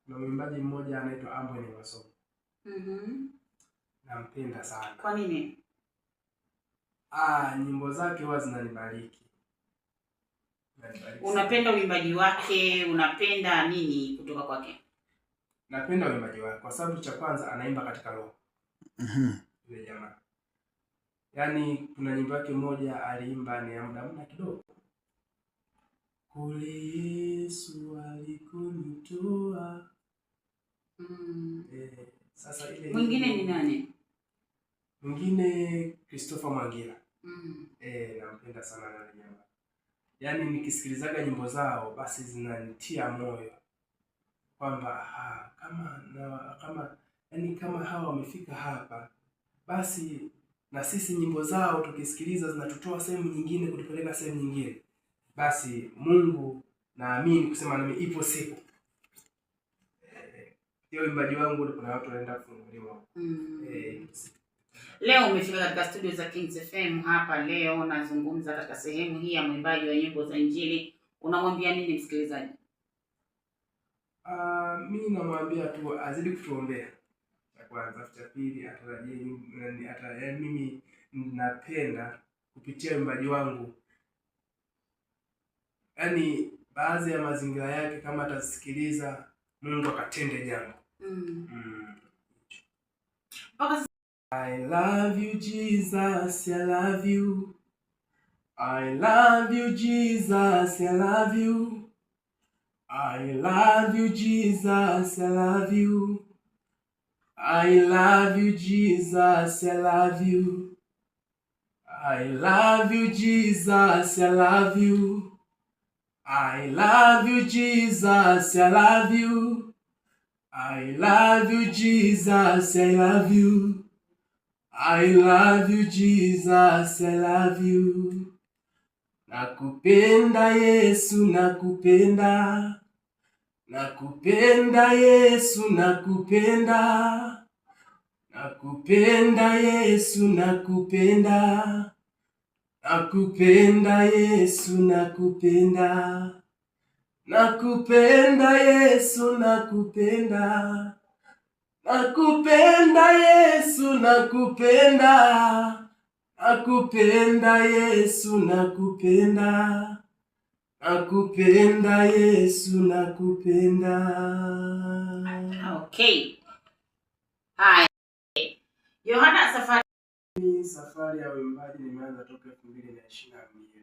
kuna mwimbaji mmoja anaitwa Ambwene Masomo. Nampenda sana. Kwa nini? Nyimbo zake huwa zinanibariki. Unapenda uimbaji wake, unapenda nini kutoka kwake? Napenda uimbaji wake kwa sababu cha kwanza anaimba katika roho. Yule jamaa. Yaani kuna nyimbo yake moja aliimba ni ya muda kidogo. Kule Yesu alikonitoa. Sasa ile mwingine ni nani? Mwingine Christopher Mwangira. Nampenda sana na jamaa. Yaani nikisikilizaga nyimbo zao basi zinanitia moyo kwamba kama hawa wamefika hapa, basi na sisi nyimbo zao tukisikiliza zinatutoa sehemu nyingine kutupeleka sehemu nyingine, basi Mungu naamini kusema nami ipo siku hiyo imbaji wangu kuna watu wanaenda kufunguliwa. Leo umefika katika studio za Kings FM hapa leo nazungumza katika sehemu hii ya mwimbaji wa nyimbo za Injili. Unamwambia nini msikilizaji? Mimi namwambia tu azidi kutuombea. Cha kwanza, cha pili atarajie mimi napenda kupitia uimbaji wangu. Yaani baadhi ya mazingira yake kama atasikiliza Mungu akatende jambo. I love you Jesus, I love you. I love you Jesus, I love you. I love you Jesus, I love you. I love you Jesus, I love you. I love you Jesus, I love you. I love you Jesus, I love you. I love you Jesus, I love you. I love you Jesus, I love you. Nakupenda Yesu, nakupenda. Nakupenda Yesu, nakupenda. Nakupenda Yesu, nakupenda. Nakupenda Yesu, nakupenda. Nakupenda Yesu, nakupenda. Nakupenda Yesu, nakupenda. Nakupenda Yesu, nakupenda. Nakupenda Yesu, nakupenda. Okay. Hai. Yohana, safari ya uimbaji nimeanza toka 2022.